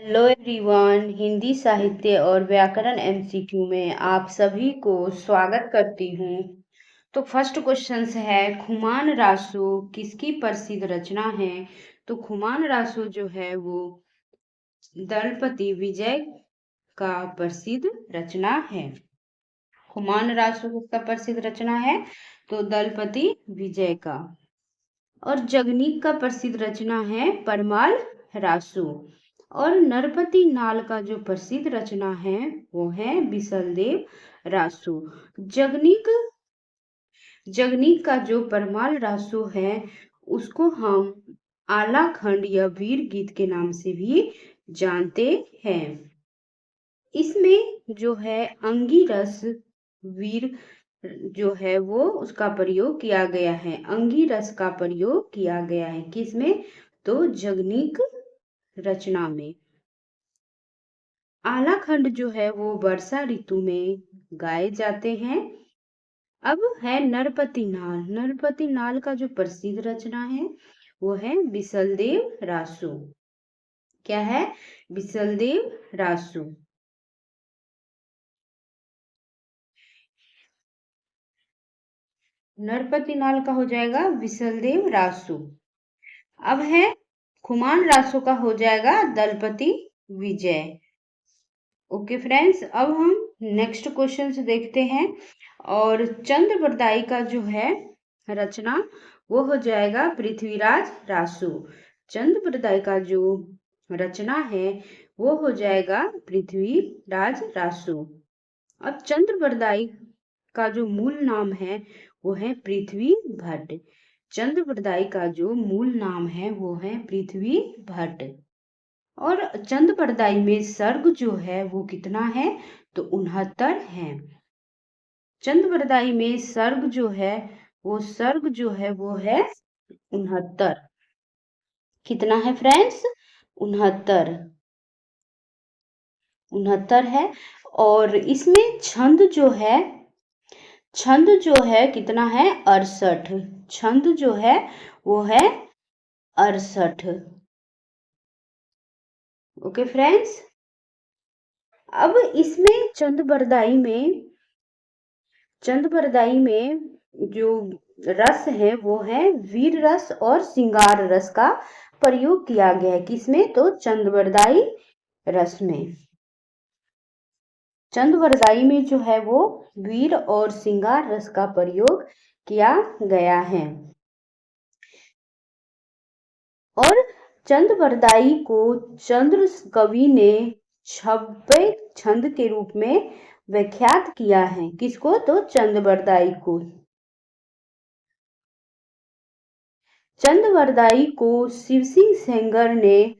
Hello everyone, Hindi साहित्य और व्याकरण एमसीक्यू में आप सभी को स्वागत करती हूँ। तो फर्स्ट क्वेश्चन है, खुमान रासो किसकी प्रसिद्ध रचना है? तो खुमान रासो जो है वो दलपति विजय का प्रसिद्ध रचना है। खुमान रासो किसका प्रसिद्ध रचना है? तो दलपति विजय का। और जगनीक का प्रसिद्ध रचना है परमाल रासो। और नरपति नाल का जो प्रसिद्ध रचना है वो है बिसलदेव रासो। जगनीक जगनीक का जो परमाल रासो है उसको हम आलाखंड या वीर गीत के नाम से भी जानते हैं। इसमें जो है अंगिरस वीर जो है वो उसका प्रयोग किया गया है। अंगिरस का प्रयोग किया गया है किसमें? तो जगनीक रचना में। आलाखंड जो है वो वर्षा ऋतु में गाए जाते हैं। अब है नरपति नाल। नरपति नाल का जो प्रसिद्ध रचना है वो है बिसलदेव रासो। क्या है? बिसलदेव रासो। नरपति नाल का हो जाएगा बिसलदेव रासो। अब है खुमान रासो का हो जाएगा दलपति विजय। ओके फ्रेंड्स, अब हम नेक्स्ट क्वेश्चन से देखते हैं। और चंद्रबरदाई का जो है रचना वो हो जाएगा पृथ्वीराज रासो। चंद्रबरदाई का जो रचना है वो हो जाएगा पृथ्वीराज रासो। अब चंद्रबरदाई का जो मूल नाम है वो है पृथ्वी भट्ट। चंद्रबरदाई का जो मूल नाम है वो है पृथ्वी भट्ट। और चंद्रबरदाई में सर्ग जो है वो कितना है? तो 69 है। चंद्रबरदाई में सर्ग जो है वो 69। कितना है फ्रेंड्स? 69 है। और इसमें छंद जो है कितना है? 68। छंद जो है वो है 68। ओके फ्रेंड्स, अब इसमें चंद्रबरदाई में जो रस है वो है वीर रस और सिंगार रस का प्रयोग किया गया है। किसमें? तो चंद्रबरदाई रस में। चंद्रबरदाई में जो है वो वीर और सिंगार रस का प्रयोग किया गया है। और चंद्रबरदाई को चंद्र कवि ने 90 छंद के रूप में व्याख्यात किया है। किसको? तो चंद्रबरदाई को। चंद्रबरदाई को शिव सिंह सेंगर ने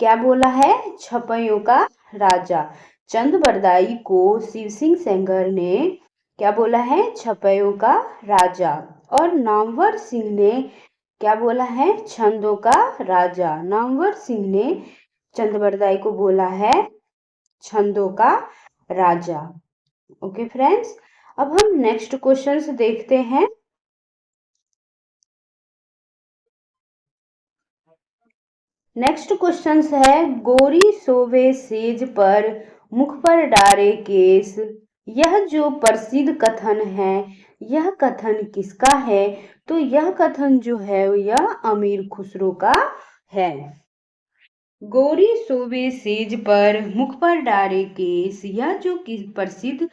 क्या बोला है? छपइयों का राजा। चंद्रबरदाई को शिव सिंह सेंगर ने क्या बोला है? छपइयों का राजा। और नामवर सिंह ने क्या बोला है? छंदों का राजा। नामवर सिंह ने चंद्रबरदाई को बोला है छंदों का राजा। ओके फ्रेंड्स, अब हम नेक्स्ट क्वेश्चन देखते हैं। नेक्स्ट क्वेश्चन है, गोरी सोवे सेज पर मुख पर डारे केस। यह जो प्रसिद्ध कथन है यह कथन किसका है? तो यह कथन जो है यह अमीर खुसरो का है। गोरी सोवे सेज पर मुख पर डारे केस, यह जो प्रसिद्ध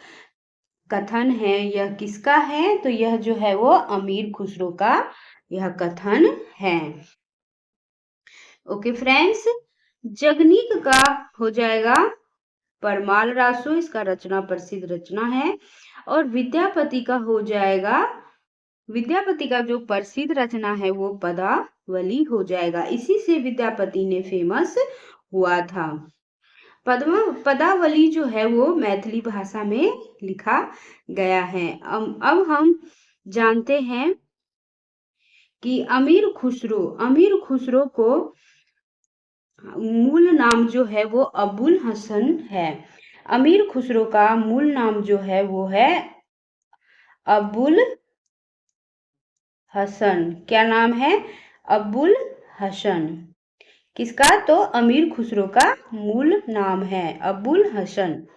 कथन है यह किसका है? तो यह जो है वो अमीर खुसरो का यह कथन है। ओके फ्रेंड्स, जगनीक का हो जाएगा परमाल रासो, इसका रचना प्रसिद्ध रचना है। और विद्यापति का हो जाएगा, विद्यापति का जो प्रसिद्ध रचना है वो पदावली हो जाएगा। इसी से विद्यापति ने फेमस हुआ था। पदावली जो है वो मैथिली भाषा में लिखा गया है। अब हम जानते हैं कि अमीर खुसरो को मूल नाम जो है वो अबुल हसन है। अमीर खुसरो का मूल नाम जो है वो है अबुल हसन। क्या नाम है? अबुल हसन। किसका? तो अमीर खुसरो का मूल नाम है अबुल हसन।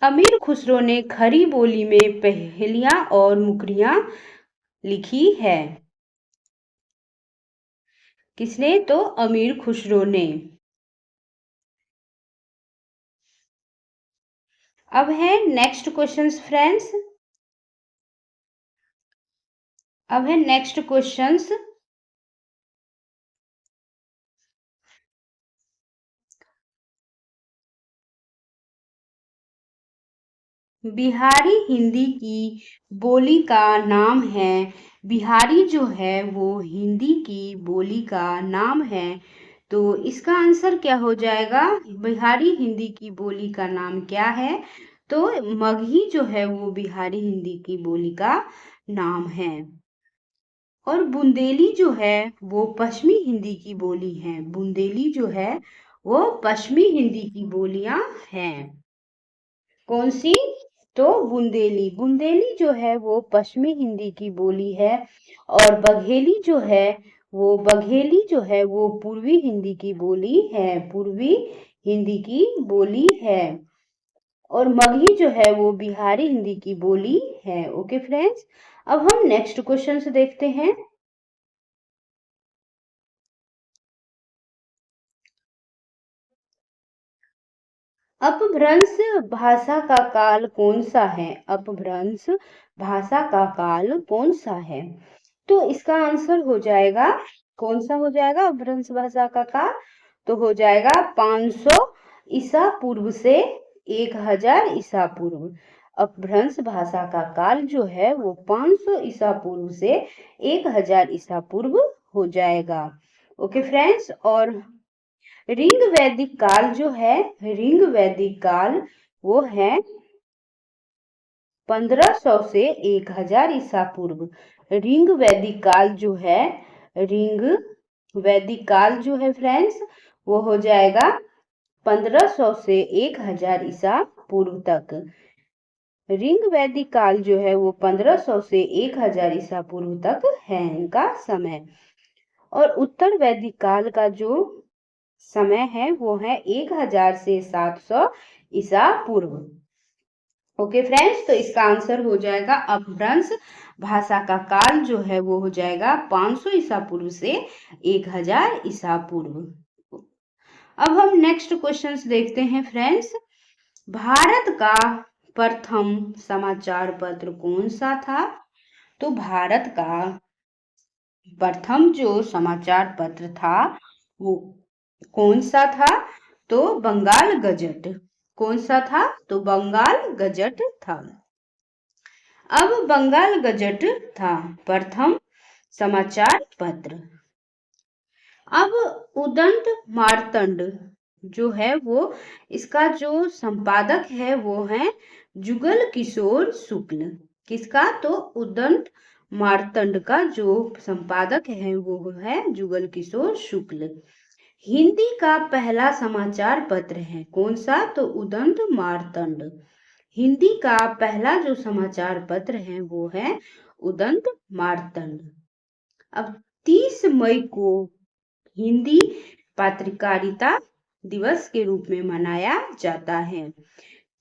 अमीर खुसरो ने खड़ी बोली में पहेलियां और मुकरियां लिखी है। किसने? तो अमीर खुसरो ने। अब है नेक्स्ट क्वेश्चंस फ्रेंड्स। अब है नेक्स्ट क्वेश्चंस। बिहारी हिंदी की बोली का नाम है। बिहारी जो है वो हिंदी की बोली का नाम है। तो इसका आंसर क्या हो जाएगा? बिहारी हिंदी की बोली का नाम क्या है? तो मगही जो है वो बिहारी हिंदी की बोली का नाम है। और बुंदेली जो है वो पश्चिमी हिंदी की बोली है। बुंदेली जो है वो पश्चिमी हिंदी की बोलियां हैं। कौन सी? तो बुंदेली। बुंदेली जो है वो पश्चिमी हिंदी की बोली है। और बघेली जो है वो पूर्वी हिंदी की बोली है। पूर्वी हिंदी की बोली है। और मगही जो है वो बिहारी हिंदी की बोली है। ओके फ्रेंड्स, अब हम नेक्स्ट क्वेश्चन से देखते हैं। अपभ्रंश भाषा का काल कौन सा है? अपभ्रंश भाषा का काल कौन सा है? तो इसका आंसर हो जाएगा, कौन सा हो जाएगा अपभ्रंश भाषा का काल? तो हो जाएगा 500 ईसा पूर्व से 1000 ईसा पूर्व। अपभ्रंश भाषा का काल जो है वो 500 ईसा पूर्व से 1000 ईसा पूर्व हो जाएगा। ओके फ्रेंड्स, और रिंग वैदिक काल जो है, रिंग वैदिक काल वो है 1500 से 1000 ईसा पूर्व। रिंग वैदिक काल जो है, रिंग वैदिक काल जो है फ्रेंड्स वो हो जाएगा 1500 से 1000 ईसा पूर्व तक। रिंग वैदिक काल जो है वो 1500 से 1000 ईसा पूर्व तक है इनका समय। और उत्तर वैदिक काल का जो समय है वो है 1000 से 700 ईसा पूर्व। ओके फ्रेंड्स, तो इसका आंसर हो जाएगा अपभ्रंश भाषा का काल जो है वो हो जाएगा 500 ईसा पूर्व से 1000 ईसा पूर्व। अब हम नेक्स्ट क्वेश्चंस देखते हैं फ्रेंड्स। भारत का प्रथम समाचार पत्र कौन सा था? तो भारत का प्रथम जो समाचार पत्र था वो कौन सा था? तो बंगाल गजट। कौन सा था? तो बंगाल गजट था। अब बंगाल गजट था प्रथम समाचार पत्र। अब उदंत मार्तंड जो है वो, इसका जो संपादक है वो है जुगल किशोर शुक्ल। किसका? तो उदंत मार्तंड का जो संपादक है वो है जुगल किशोर शुक्ल। हिंदी का पहला समाचार पत्र है कौन सा? तो उदंत मार्तंड। हिंदी का पहला जो समाचार पत्र है वो है उदंत मार्तंड। अब 30 मई को हिंदी पत्रकारिता दिवस के रूप में मनाया जाता है।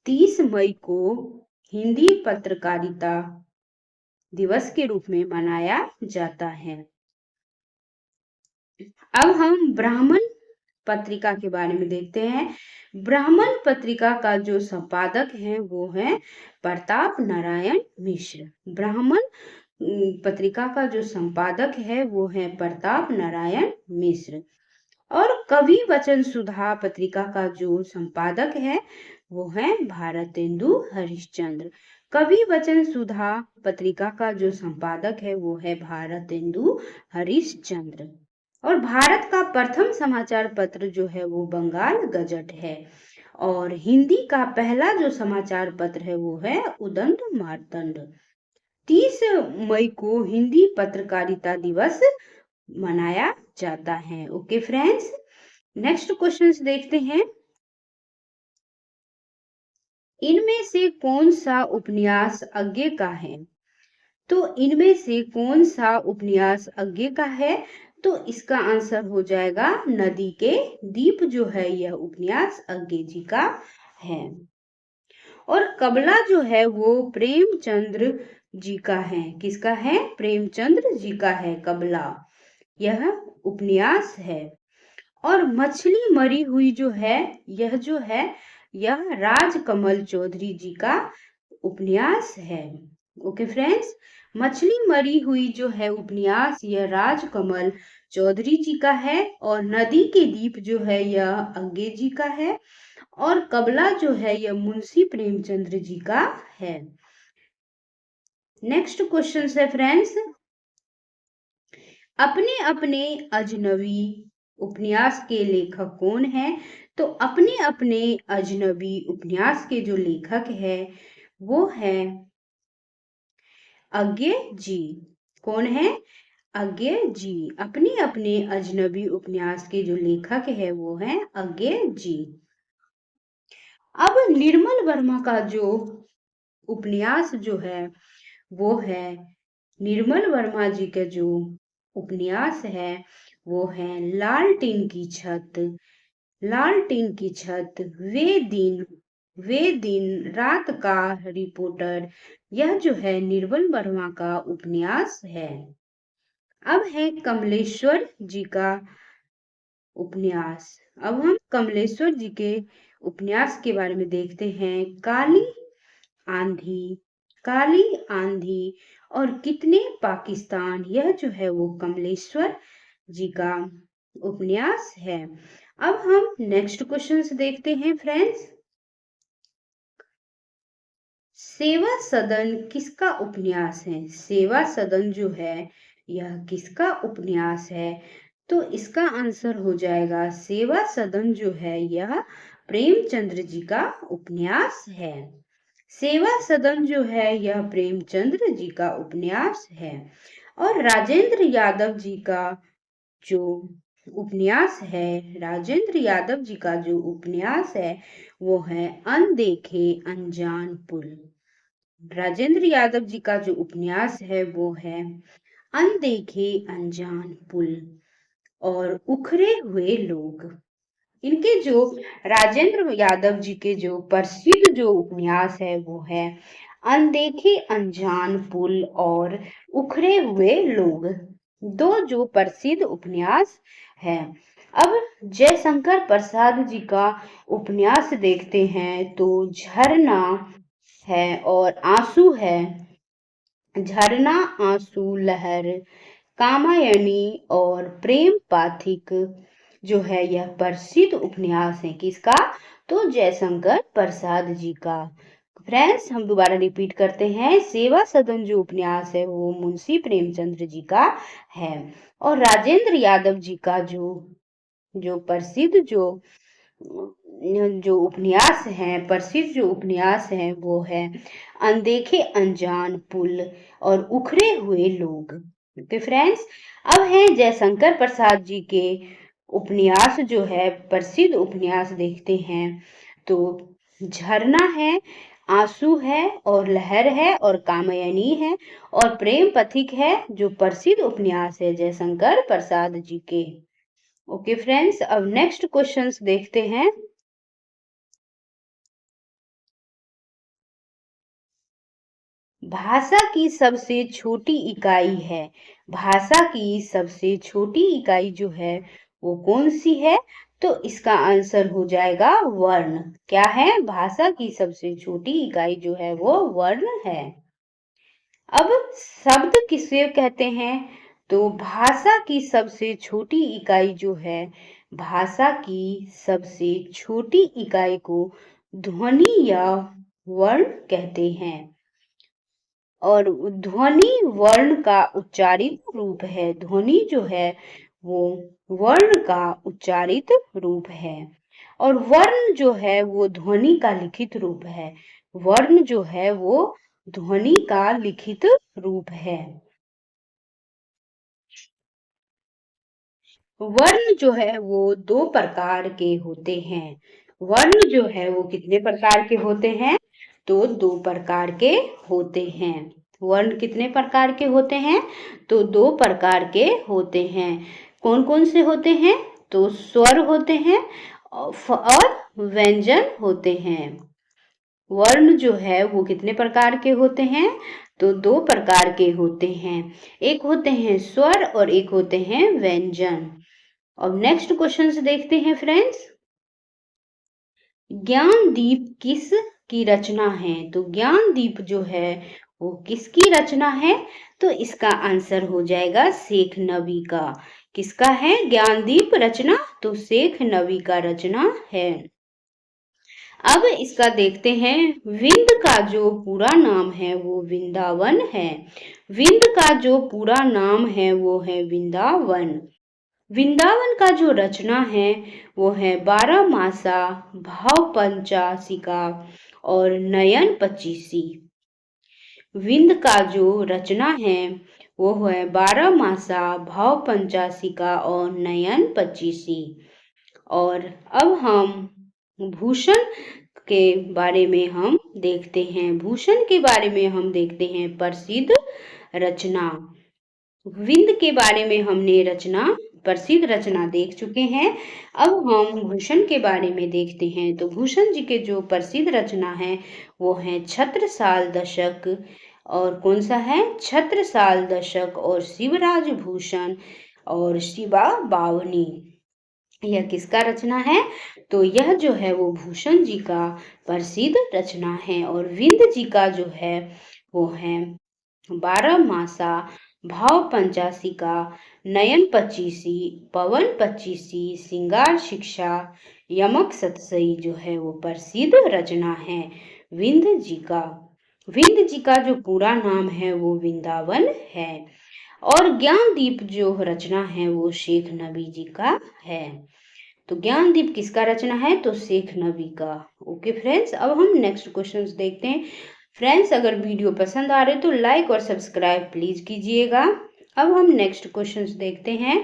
30 मई को हिंदी पत्रकारिता दिवस के रूप में मनाया जाता है। अब हम ब्राह्मण पत्रिका के बारे में देखते हैं। ब्राह्मण पत्रिका का जो संपादक है वो है प्रताप नारायण मिश्र। ब्राह्मण पत्रिका का जो संपादक है वो है प्रताप नारायण मिश्र। और कवि वचन सुधा पत्रिका का जो संपादक है वो है भारतेंदु हरिश्चंद्र। कवि वचन सुधा पत्रिका का जो संपादक है वो है भारतेंदु हरिश्चंद्र। और भारत का प्रथम समाचार पत्र जो है वो बंगाल गजट है। और हिंदी का पहला जो समाचार पत्र है वो है उदंत मार्तंड। 30 मई को हिंदी पत्रकारिता दिवस मनाया जाता है। ओके फ्रेंड्स, नेक्स्ट क्वेश्चंस देखते हैं। इनमें से कौन सा उपन्यास अज्ञे का है? तो इनमें से कौन सा उपन्यास अज्ञे का है? तो इसका आंसर हो जाएगा नदी के दीप जो है यह उपन्यास अज्ञे जी का है। और कबला जो है वो प्रेमचंद्र जी का है। किसका है? प्रेमचंद्र जी का है कबला, यह उपन्यास है। और मछली मरी हुई जो है यह राजकमल चौधरी जी का उपन्यास है। ओके फ्रेंड्स, मछली मरी हुई जो है उपन्यास यह राजकमल चौधरी जी का है। और नदी के दीप जो है यह अज्ञे जी का है। और कबला जो है यह मुंशी प्रेमचंद्र जी का है। नेक्स्ट क्वेश्चन है फ्रेंड्स, अपने अपने अजनबी उपन्यास के लेखक कौन है? तो अपने अपने अजनबी उपन्यास के जो लेखक है वो है अज्ञे जी। कौन है? अज्ञे जी। अपने अपने अजनबी उपन्यास के जो लेखक है वो है अज्ञे जी। अब निर्मल वर्मा का जो उपन्यास जो है वो है, निर्मल वर्मा जी का जो उपन्यास है वो है लालटेन की छत। लालटेन की छत, वे दिन रात का रिपोर्टर, यह जो है निर्मल वर्मा का उपन्यास है। अब है कमलेश्वर जी का उपन्यास। अब हम कमलेश्वर जी के उपन्यास के बारे में देखते हैं। काली आंधी और कितने पाकिस्तान, यह जो है वो कमलेश्वर जी का उपन्यास है। अब हम नेक्स्ट क्वेश्चन देखते हैं फ्रेंड्स, सेवा सदन किसका उपन्यास है? सेवा सदन जो है यह किसका उपन्यास है? तो इसका आंसर हो जाएगा सेवा सदन जो है यह प्रेमचंद्र जी का उपन्यास है। सेवा सदन जो है यह प्रेमचंद्र जी का उपन्यास है। और राजेंद्र यादव जी का जो उपन्यास है, राजेंद्र यादव जी का जो उपन्यास है वो है अनदेखे अनजान पुल। राजेंद्र यादव जी का जो उपन्यास है वो है अनदेखे अनजान पुल और उखरे हुए लोग। इनके जो राजेंद्र यादव जी के जो प्रसिद्ध जो उपन्यास है वो है अनदेखे अनजान पुल और उखरे हुए लोग, दो जो प्रसिद्ध उपन्यास है। अब जयशंकर प्रसाद जी का उपन्यास देखते हैं तो झरना है और आंसू है। झरना, आंसू, लहर, कामायनी और प्रेम पाथिक जो है यह प्रसिद्ध उपन्यास है। किसका? तो जयशंकर प्रसाद जी का। फ्रेंड्स, हम दोबारा रिपीट करते हैं, सेवा सदन जो उपन्यास है वो मुंशी प्रेमचंद्र जी का है। और राजेंद्र यादव जी का जो प्रसिद्ध जो उपन्यास है, प्रसिद्ध जो उपन्यास है वो है अनदेखे अनजान पुल और उखरे हुए लोग। तो फ्रेंड्स, अब है जयशंकर प्रसाद जी के उपन्यास जो है, प्रसिद्ध उपन्यास देखते हैं तो झरना है, आंसू है और लहर है और कामयनी है और प्रेम पथिक है, जो प्रसिद्ध उपन्यास है जयशंकर प्रसाद जी के। ओके फ्रेंड्स, अब नेक्स्ट क्वेश्चंस देखते हैं। भाषा की सबसे छोटी इकाई है। भाषा की सबसे छोटी इकाई जो है वो कौन सी है? तो इसका आंसर हो जाएगा वर्ण। क्या है? भाषा की सबसे छोटी इकाई जो है वो वर्ण है। अब शब्द किसे कहते हैं? तो भाषा की सबसे छोटी इकाई जो है, भाषा की सबसे छोटी इकाई को ध्वनि या वर्ण कहते हैं। और ध्वनि वर्ण का उच्चारित रूप है। ध्वनि जो है वो वर्ण का उच्चारित रूप है और वर्ण जो है वो ध्वनि का लिखित रूप है। वर्ण जो है वो ध्वनि का लिखित रूप है। वर्ण जो है वो दो प्रकार के होते हैं। वर्ण जो है वो कितने प्रकार के होते हैं? तो दो प्रकार के होते हैं। वर्ण कितने प्रकार के होते हैं? तो दो प्रकार के होते हैं। कौन कौन से होते हैं? तो स्वर होते हैं और व्यंजन होते हैं। वर्ण जो है वो कितने प्रकार के होते हैं? तो 2 प्रकार के होते हैं। एक होते हैं स्वर और एक होते हैं व्यंजन। अब नेक्स्ट क्वेश्चन देखते हैं फ्रेंड्स। ज्ञानदीप किस की रचना है? तो ज्ञानदीप जो है वो किसकी रचना है? तो इसका आंसर हो जाएगा शेख नबी का। किसका है ज्ञानदीप रचना? तो शेख नबी का रचना है। अब इसका देखते हैं। विंद का जो पूरा नाम है वो वृंदावन है। विंद का जो पूरा नाम है वो है वृंदावन। वृंदावन का जो रचना है वो है 12 मासा, भाव पंचासिका और नयन पचीसी। विंद का जो रचना है वो है 12 मासा, भाव पंचासिका और नयन पचीसी। और अब हम भूषण के बारे में हम देखते हैं। भूषण के बारे में हम देखते हैं प्रसिद्ध रचना। विंद के बारे में हमने प्रसिद्ध रचना देख चुके हैं। अब हम भूषण के बारे में देखते हैं। तो भूषण जी के जो प्रसिद्ध रचना है वो है छत्रसाल दशक। और कौन सा है? छत्रसाल दशक और शिवराज भूषण और शिवा बावनी। यह किसका रचना है? तो यह जो है वो भूषण जी का प्रसिद्ध रचना है। और विंद जी का जो है वो है 12 मासा, भाव पंचासिका, नयन पचीसी, पवन पचीसी, सिंगार शिक्षा, यमक सतसई जो है वो प्रसिद्ध रचना है विंद जी का। विंद जी का जो पूरा नाम है वो वृंदावन है। और ज्ञानदीप जो रचना है वो शेख नबी जी का है। तो ज्ञानदीप किसका रचना है? तो शेख नबी का। ओके फ्रेंड्स, अब हम नेक्स्ट क्वेश्चंस देखते हैं। फ्रेंड्स, अगर वीडियो पसंद आ रहे तो लाइक और सब्सक्राइब प्लीज कीजिएगा। अब हम नेक्स्ट क्वेश्चंस देखते हैं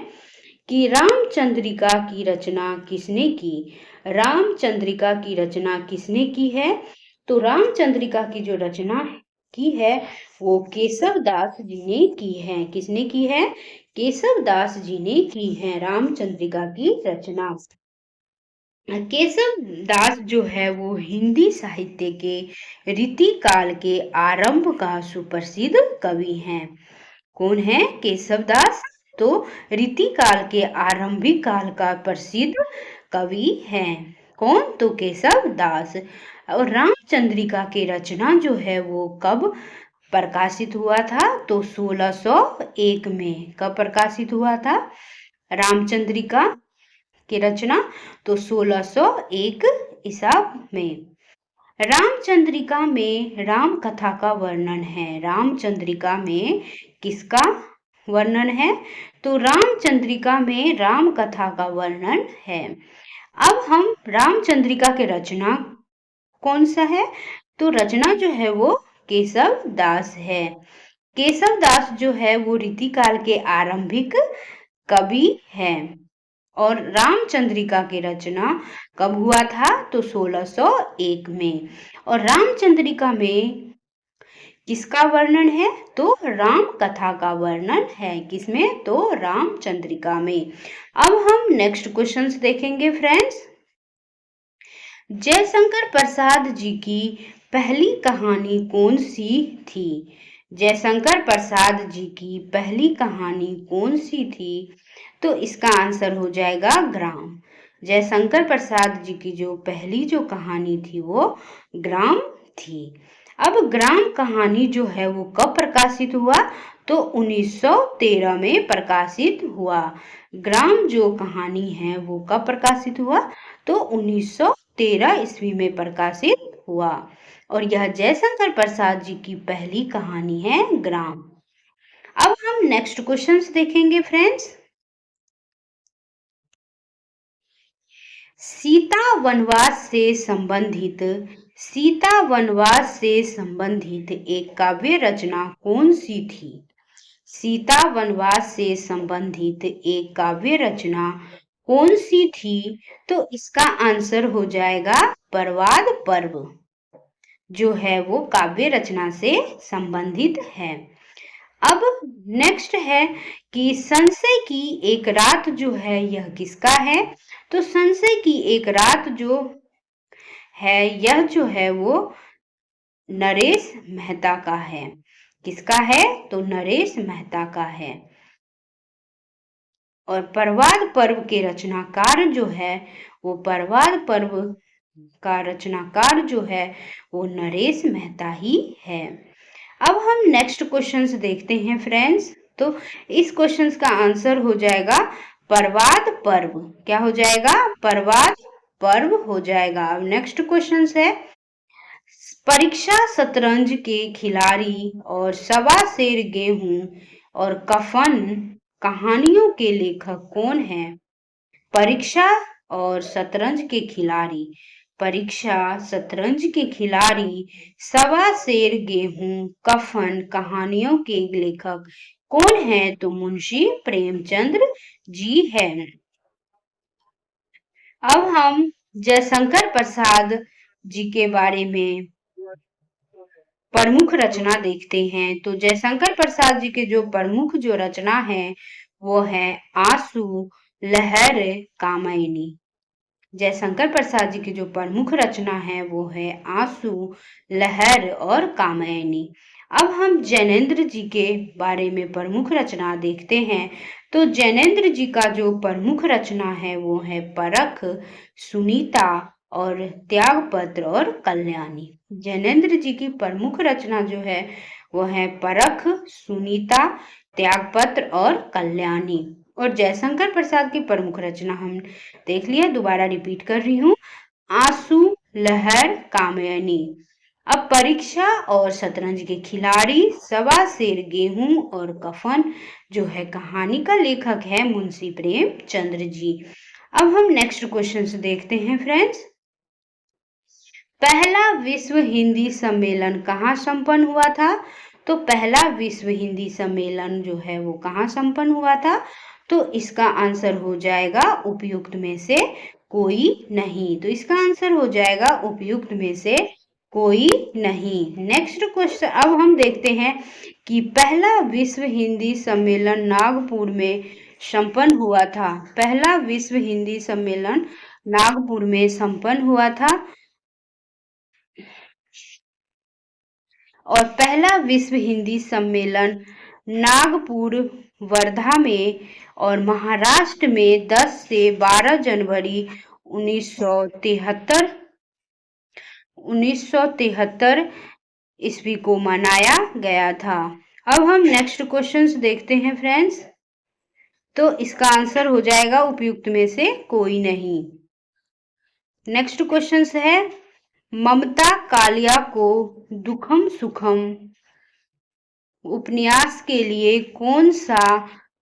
कि रामचंद्रिका की रचना किसने की? रामचंद्रिका की रचना किसने की है? तो रामचंद्रिका की जो रचना की है वो केशव दास जी ने की है। किसने की है? केशव दास जी ने की है रामचंद्रिका की रचना। केशव दास जो है वो हिंदी साहित्य के रीति काल के आरंभ का सुप्रसिद्ध कवि हैं। कौन है? केशव दास। तो रीति काल के आरंभिक काल का प्रसिद्ध कवि हैं। कौन? तो केशव दास। और रामचंद्रिका की रचना जो है वो कब प्रकाशित हुआ था? तो 1601 में। कब प्रकाशित हुआ था रामचंद्रिका की रचना? तो 1601 ईसा में। रामचंद्रिका में राम कथा का वर्णन है। रामचंद्रिका में किसका वर्णन है? तो रामचंद्रिका में राम कथा का वर्णन है। अब हम रामचंद्रिका की रचना कौन सा है? तो रचना जो है वो केशव दास है। केशव दास जो है वो रीतिकाल के आरंभिक कवि है। और रामचंद्रिका की रचना कब हुआ था? तो 1601 में। और रामचंद्रिका में किसका वर्णन है? तो राम कथा का वर्णन है। किसमें? तो रामचंद्रिका में। अब हम नेक्स्ट क्वेश्चंस देखेंगे फ्रेंड्स। जयशंकर प्रसाद जी की पहली कहानी कौन सी थी? जयशंकर प्रसाद जी की पहली कहानी कौन सी थी? तो इसका आंसर हो जाएगा ग्राम। जयशंकर प्रसाद जी की जो पहली जो कहानी थी वो ग्राम थी। अब ग्राम कहानी जो है वो कब प्रकाशित हुआ? तो 1913 में प्रकाशित हुआ। ग्राम जो कहानी है वो कब प्रकाशित हुआ? तो 1913 ईस्वी में प्रकाशित हुआ। और यह जयशंकर प्रसाद जी की पहली कहानी है ग्राम। अब हम नेक्स्ट क्वेश्चंस देखेंगे फ्रेंड्स। सीता वनवास से संबंधित एक काव्य रचना कौन सी थी? सीता वनवास से संबंधित एक काव्य रचना कौन सी थी? तो इसका आंसर हो जाएगा प्रवाद पर्व जो है वो काव्य रचना से संबंधित है। अब नेक्स्ट है कि संशय की एक रात जो है यह किसका है? तो संशय की एक रात जो है यह जो है वो नरेश मेहता का है। किसका है? तो नरेश मेहता का है। और प्रवाद पर्व के रचनाकार जो है वो प्रवाद पर्व का रचनाकार जो है वो नरेश मेहता ही है। अब हम नेक्स्ट क्वेश्चंस देखते हैं फ्रेंड्स। तो इस क्वेश्चंस का आंसर हो जाएगा प्रवाद पर्व। क्या हो जाएगा? प्रवाद पर्व हो जाएगा। अब नेक्स्ट क्वेश्चन है, परीक्षा शतरंज के खिलाड़ी और सवा शेर गेहूं और कफन कहानियों के लेखक कौन है? परीक्षा और शतरंज के खिलाड़ी, परीक्षा शतरंज के खिलाड़ी, सवा शेर गेहूं कफन कहानियों के लेखक कौन है? तो मुंशी प्रेमचंद्र जी हैं। अब हम जयशंकर प्रसाद जी के बारे में प्रमुख रचना देखते हैं। तो जयशंकर प्रसाद जी के जो प्रमुख जो रचना है वो है आंसू, लहर, कामयनी। जयशंकर प्रसाद जी की जो प्रमुख रचना है वो है आंसू, लहर और कामयनी। अब हम जैनेन्द्र जी के बारे में प्रमुख रचना देखते हैं। तो जैनेन्द्र जी का जो प्रमुख रचना है वो है परख, सुनीता और त्यागपत्र और कल्याणी। जैनेन्द्र जी की प्रमुख रचना जो है वो है परख, सुनीता, त्यागपत्र और कल्याणी। और जयशंकर प्रसाद की प्रमुख रचना हम देख लिया, दोबारा रिपीट कर रही हूँ, आंसू, लहर, कामयनी। अब परीक्षा और शतरंज के खिलाड़ी, सवा शेर गेहूं और कफन जो है कहानी का लेखक है मुंशी प्रेमचंद्र जी। अब हम नेक्स्ट क्वेश्चन देखते हैं फ्रेंड्स। पहला विश्व हिंदी सम्मेलन कहाँ संपन्न हुआ था? तो पहला विश्व हिंदी सम्मेलन जो है वो कहाँ संपन्न हुआ था? तो इसका आंसर हो जाएगा उपयुक्त में से कोई नहीं। तो इसका आंसर हो जाएगा उपयुक्त में से कोई नहीं। नेक्स्ट क्वेश्चन अब हम देखते हैं कि पहला विश्व हिंदी सम्मेलन नागपुर में संपन्न हुआ था। पहला विश्व हिंदी सम्मेलन नागपुर में संपन्न हुआ था और पहला विश्व हिंदी सम्मेलन नागपुर, वर्धा में और महाराष्ट्र में 10 से 12 जनवरी 1973 ईस्वी को मनाया गया था। अब हम नेक्स्ट क्वेश्चंस देखते हैं फ्रेंड्स। तो इसका आंसर हो जाएगा उपयुक्त में से कोई नहीं। नेक्स्ट क्वेश्चंस है, ममता कालिया को दुखम सुखम उपन्यास के लिए कौन सा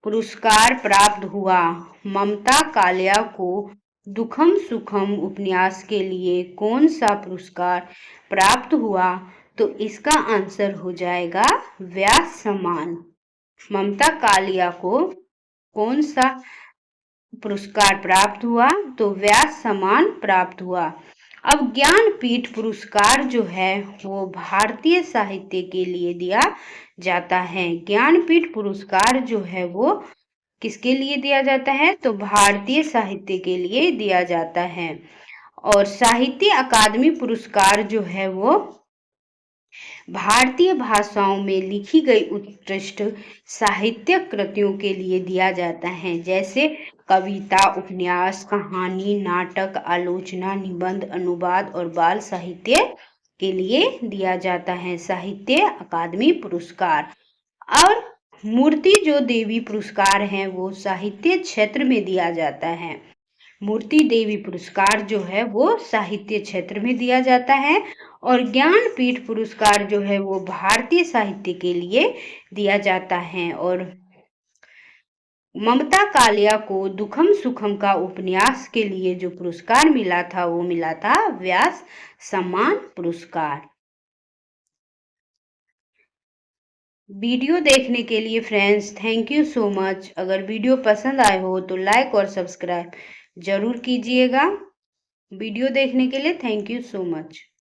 पुरस्कार प्राप्त हुआ? ममता कालिया को दुखम सुखम उपन्यास के लिए कौन सा पुरस्कार प्राप्त हुआ? तो इसका आंसर हो जाएगा व्यास सम्मान। ममता कालिया को कौन सा पुरस्कार प्राप्त हुआ? तो व्यास सम्मान प्राप्त हुआ। अब ज्ञानपीठ पुरस्कार जो है वो भारतीय साहित्य के लिए दिया जाता है। ज्ञानपीठ पुरस्कार जो है वो किसके लिए दिया जाता है? तो भारतीय साहित्य के लिए दिया जाता है। और साहित्य अकादमी पुरस्कार जो है वो भारतीय भाषाओं में लिखी गई उत्कृष्ट साहित्यिक कृतियों के लिए दिया जाता है, जैसे कविता, उपन्यास, कहानी, नाटक, आलोचना, निबंध, अनुवाद और बाल साहित्य के लिए दिया जाता है साहित्य अकादमी पुरस्कार। और मूर्ति जो देवी पुरस्कार है वो साहित्य क्षेत्र में दिया जाता है। मूर्ति देवी पुरस्कार जो है वो साहित्य क्षेत्र में दिया जाता है। और ज्ञानपीठ पुरस्कार जो है वो भारतीय साहित्य के लिए दिया जाता है। और ममता कालिया को दुखम सुखम का उपन्यास के लिए जो पुरस्कार मिला था वो मिला था व्यास सम्मान पुरस्कार। वीडियो देखने के लिए friends thank you so much. अगर वीडियो पसंद आए हो तो लाइक और सब्सक्राइब जरूर कीजिएगा। वीडियो देखने के लिए थैंक यू सो मच।